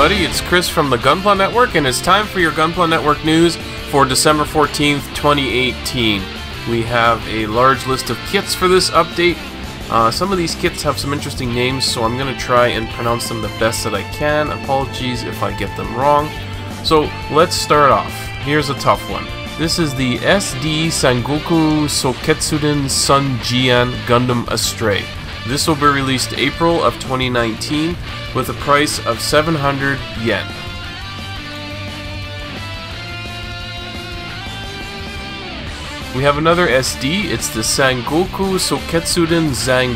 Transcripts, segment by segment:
everybody, it's Chris from the Gunpla Network, and it's time for your Gunpla Network news for December 14th, 2018. We have a large list of kits for this update. Some of these kits have some interesting names, so I'm going to try and pronounce them the best that I can. Apologies if I get them wrong. So let's start off. Here's a tough one. This is the SD Sangoku Soketsuden Sun Jian Gundam Astray. This will be released April of 2019 with a price of 700 yen. We have another SD, it's the Sangoku Soketsuden Zhang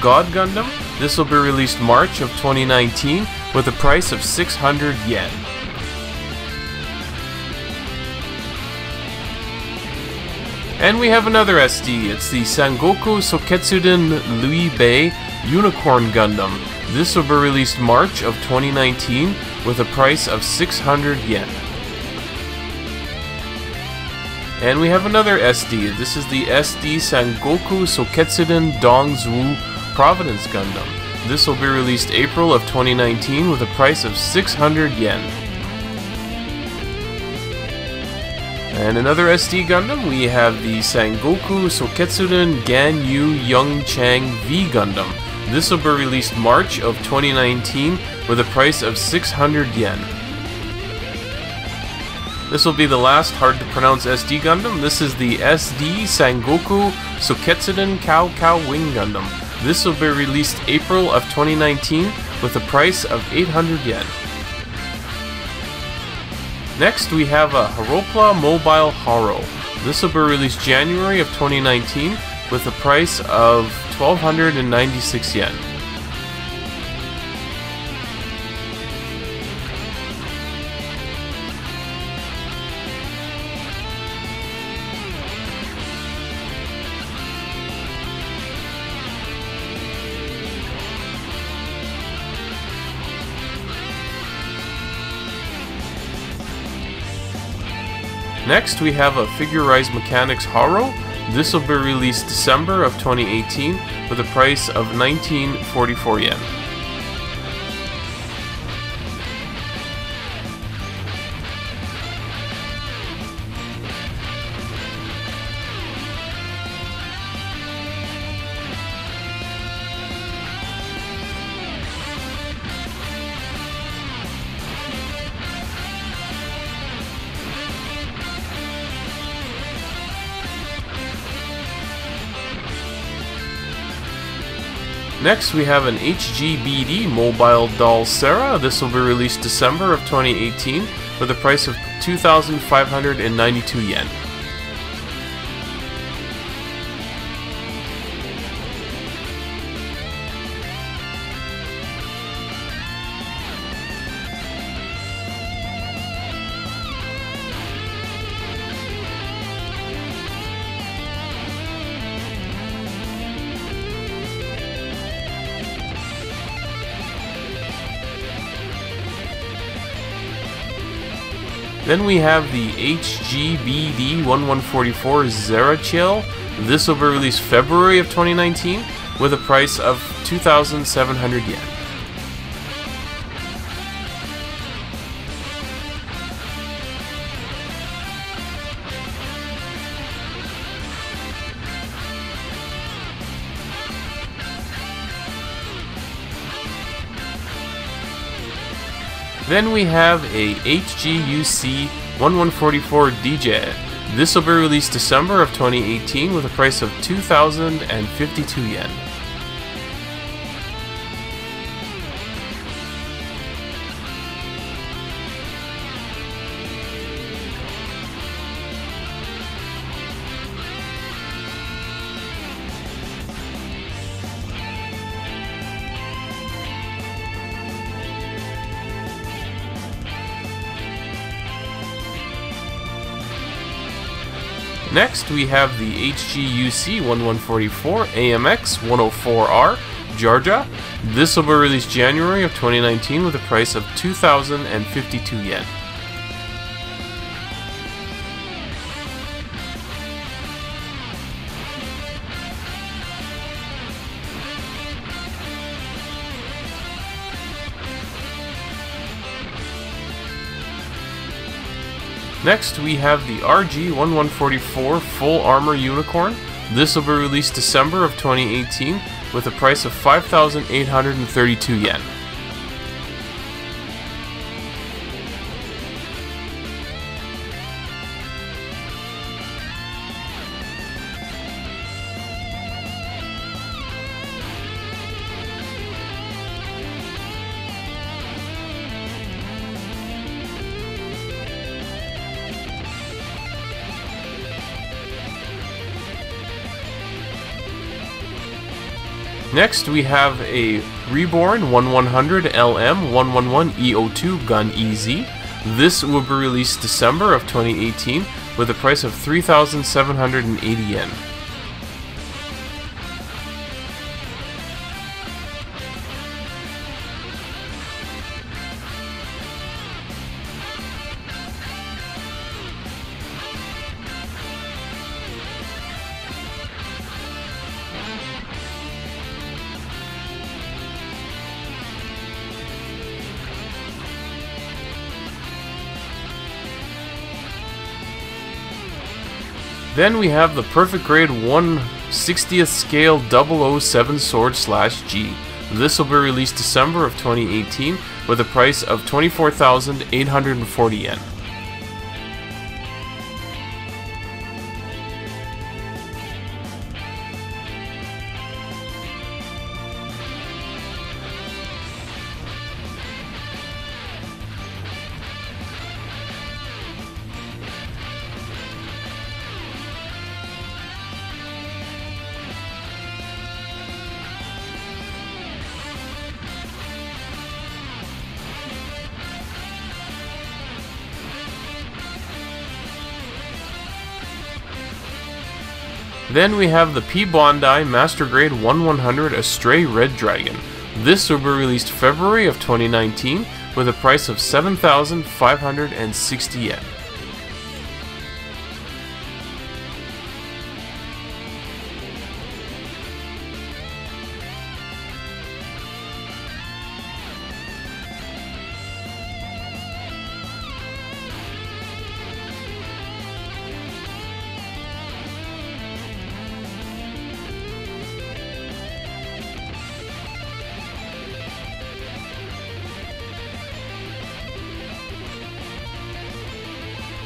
God Gundam. This will be released March of 2019 with a price of 600 yen. And we have another SD, it's the Sangoku Soketsuden Bei Unicorn Gundam. This will be released March of 2019 with a price of 600 yen. And we have another SD, this is the SD Sangoku Soketsuden Zhuo Providence Gundam. This will be released April of 2019 with a price of 600 yen. And another SD Gundam, we have the Sangoku Soketsuden Ganyu Chang V Gundam. This will be released March of 2019 with a price of 600 yen. This will be the last hard to pronounce SD Gundam. This is the SD Sangoku Soketsuden Cao Wing Gundam. This will be released April of 2019 with a price of 800 yen. Next, we have a Harol Mobile Haro. This will be released January of 2019 with a price of 1,296 yen. Next, we have a Figurized Mechanics Haro. This will be released December of 2018 with a price of 1944 yen. Next, we have an HGBD Mobile Doll Sarah. This will be released December of 2018 with a price of 2,592 yen. Then we have the HGBD 1144 Zerachiel. This will be released February of 2019 with a price of 2,700 yen. Then we have a HGUC 1144 Dijeh. This will be released December of 2018 with a price of 2,052 yen. Next, we have the HGUC 1144 AMX 104R Jarja. This will be released January of 2019 with a price of 2,052 yen. Next, we have the RG-1144 Full Armor Unicorn. This will be released December of 2018 with a price of 5,832 yen. Next, we have a Reborn 1100 LM111 EO2 Gun EZ. This will be released December of 2018 with a price of 3,780 yen. Then we have the Perfect Grade 1/60th Scale 007 Sword/G. This will be released December of 2018 with a price of 24,840 yen. Then we have the P. Bondi Master Grade 1100 Astray Red Dragon. This will be released February of 2019 with a price of 7,560 yen.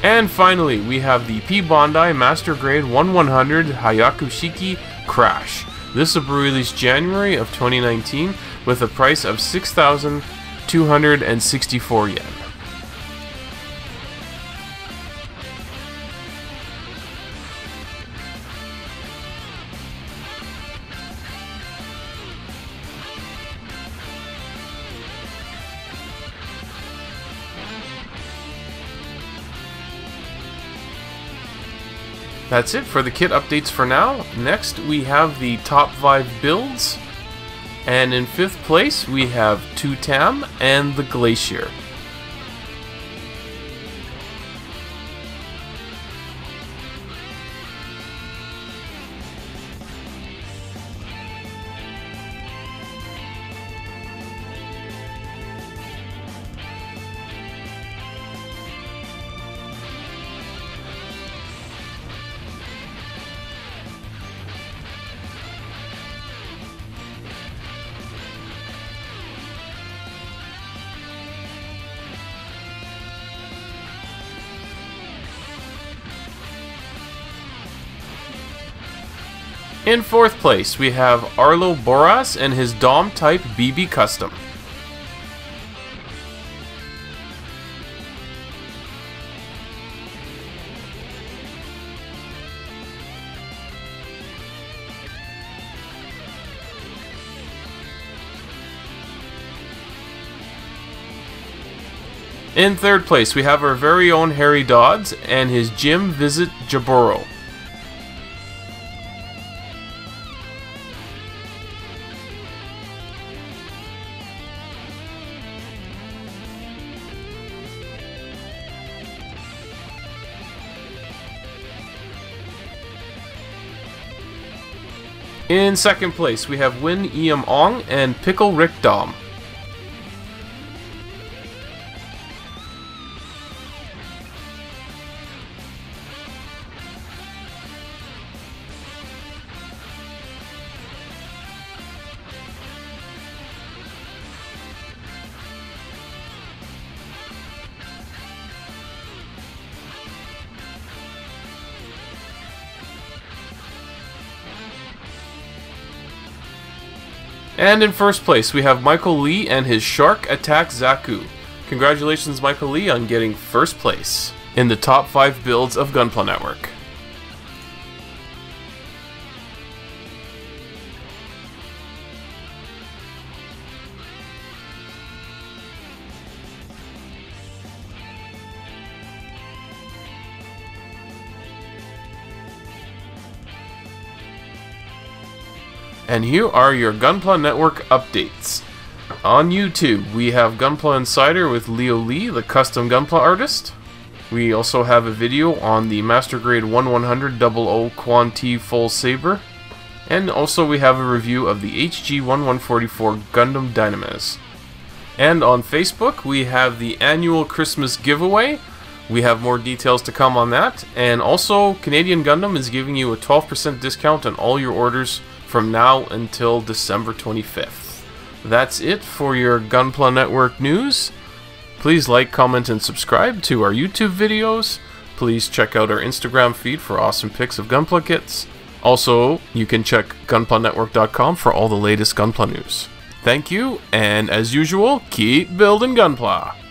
And finally, we have the P. Bondi Master Grade 1100 Hyaku Shiki Crash. This will be released January of 2019 with a price of 6,264 yen. That's it for the kit updates for now. Next, we have the top 5 builds. And in 5th place, we have Tutam and the Glacier. In 4th place, we have Arlo Boras and his Dom Type BB Custom. In 3rd place, we have our very own Harry Dodds and his Gym Visit Jaburo. In 2nd place, we have Win Eam Ong and Pickle Rick Dom. And in first place, we have Michael Lee and his Shark Attack Zaku. Congratulations, Michael Lee, on getting first place in the top 5 builds of Gunpla Network. And here are your Gunpla Network updates. On YouTube, we have Gunpla Insider with Leo Lee, the custom Gunpla artist. We also have a video on the Master Grade 1100 00 Quan T Full Saber. And also we have a review of the HG1144 Gundam Dynames. And on Facebook, we have the annual Christmas giveaway. We have more details to come on that. And also, Canadian Gundam is giving you a 12% discount on all your orders from now until December 25th. That's it for your Gunpla Network news. Please like, comment, and subscribe to our YouTube videos. Please check out our Instagram feed for awesome pics of Gunpla kits. Also, you can check gunplanetwork.com for all the latest Gunpla news. Thank you, and as usual, keep building Gunpla!